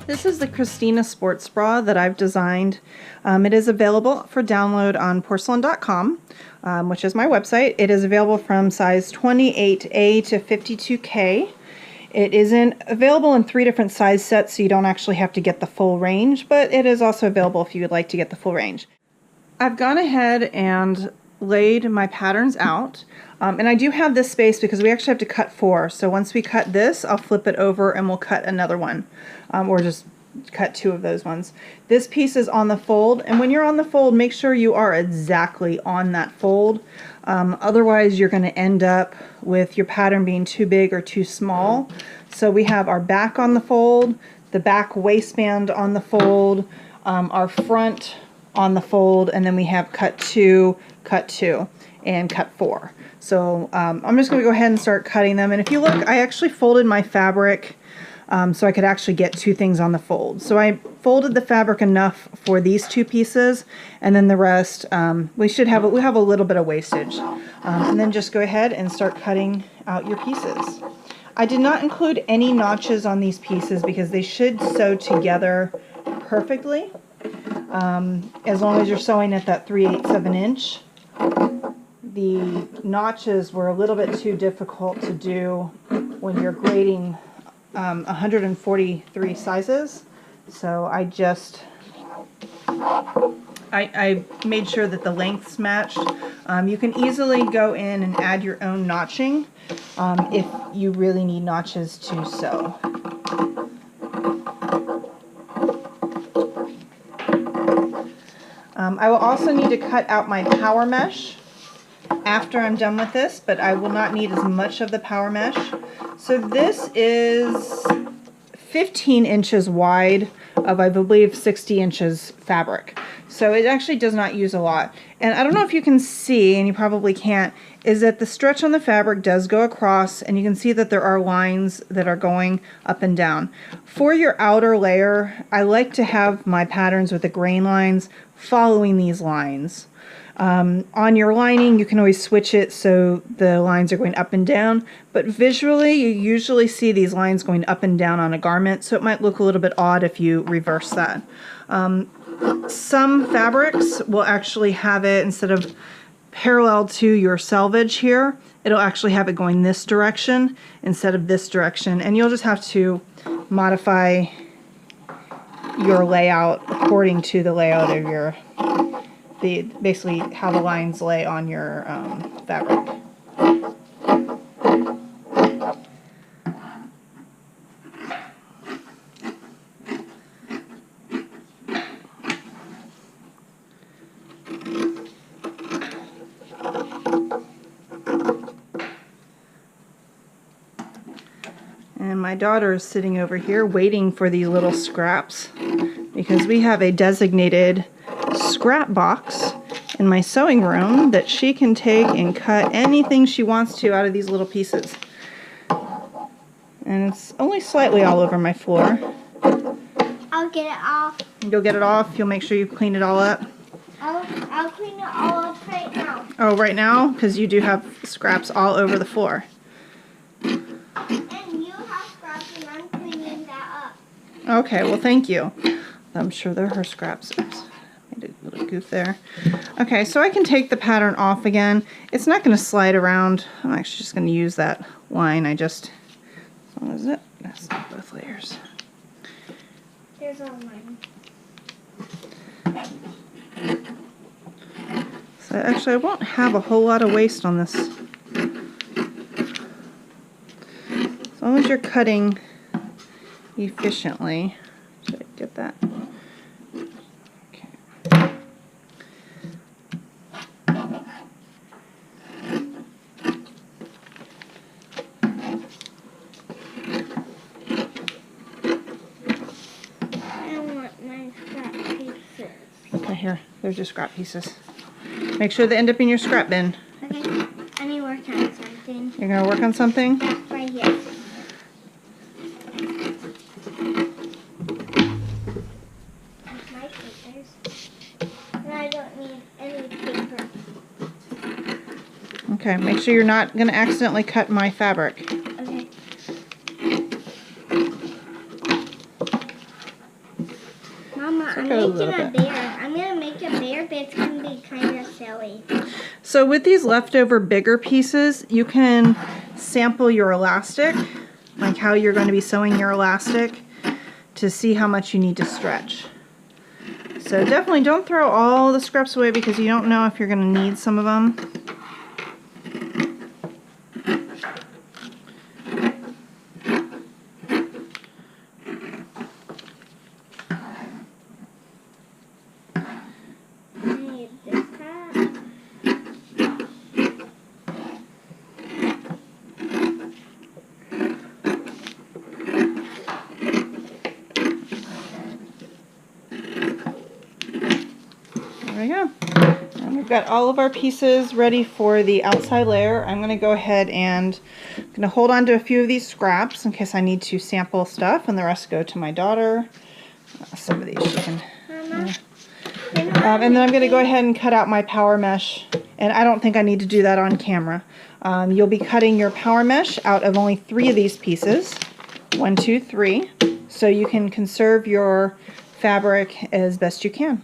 This is the Christina sports bra that I've designed. It is available for download on porcelynne.com, which is my website. It is available from size 28A to 52K. It isn't available in 3 different size sets, so you don't actually have to get the full range, but it is also available if you would like to get the full range. I've gone ahead and laid my patterns out, and I do have this space because we actually have to cut 4. So once we cut this, I'll flip it over and we'll cut another one, or just cut 2 of those ones. This piece is on the fold, and when you're on the fold, make sure you are exactly on that fold. Otherwise, you're going to end up with your pattern being too big or too small. So we have our back on the fold, the back waistband on the fold, our front on the fold, and then we have cut 2, and cut 4. So I'm just going to go ahead and start cutting them. And if you look, I actually folded my fabric so I could actually get 2 things on the fold. So I folded the fabric enough for these 2 pieces, and then the rest we have a little bit of wastage. And then just go ahead and start cutting out your pieces. I did not include any notches on these pieces because they should sew together perfectly. As long as you're sewing at that 3/8 inch. The notches were a little bit too difficult to do when you're grading 143 sizes. So I made sure that the lengths matched. You can easily go in and add your own notching if you really need notches to sew. I will also need to cut out my power mesh after I'm done with this, but I will not need as much of the power mesh. So this is 15 inches wide of, I believe, 60 inches fabric. So it actually does not use a lot. And I don't know if you can see, and you probably can't, is that the stretch on the fabric does go across, and you can see that there are lines that are going up and down. For your outer layer, I like to have my patterns with the grain lines following these lines. On your lining, you can always switch it so the lines are going up and down, but visually you usually see these lines going up and down on a garment, so it might look a little bit odd if you reverse that. Some fabrics will actually have it, instead of parallel to your selvage here, it'll actually have it going this direction instead of this direction, and you'll just have to modify your layout according to the layout of your basically how the lines lay on your fabric. And my daughter is sitting over here waiting for these little scraps because we have a designated scrap box in my sewing room that she can take and cut anything she wants to out of these little pieces. And it's only slightly all over my floor. I'll get it off. You'll get it off? You'll make sure you clean it all up? I'll clean it all up right now. Oh, right now? Because you do have scraps all over the floor. And you have scraps and I'm cleaning that up. Okay, well thank you. I'm sure they're her scraps. Oops. Made a little goof there. Okay, so I can take the pattern off again. It's not going to slide around. I'm actually just going to use that line. As long as that's not both layers. There's all mine. So actually I won't have a whole lot of waste on this. As long as you're cutting efficiently. Should I get that? Here, there's your scrap pieces. Make sure they end up in your scrap bin. Okay, I need to work on something. You're going to work on something? Yeah, right here. My papers. And I don't need any paper. Okay, make sure you're not going to accidentally cut my fabric. Okay. back out a little I'm bit. making a bear. I'm going to make a bear, but it's going to be kind of silly. So with these leftover bigger pieces, you can sample your elastic, like how you're going to be sewing your elastic, to see how much you need to stretch. So definitely don't throw all the scraps away because you don't know if you're going to need some of them. There we go. And we've got all of our pieces ready for the outside layer. I'm going to go ahead and I'm going to hold on to a few of these scraps in case I need to sample stuff, and the rest go to my daughter. Some of these she can. And then I'm going to go ahead and cut out my power mesh, and I don't think I need to do that on camera. You'll be cutting your power mesh out of only 3 of these pieces. 1, 2, 3. So you can conserve your fabric as best you can.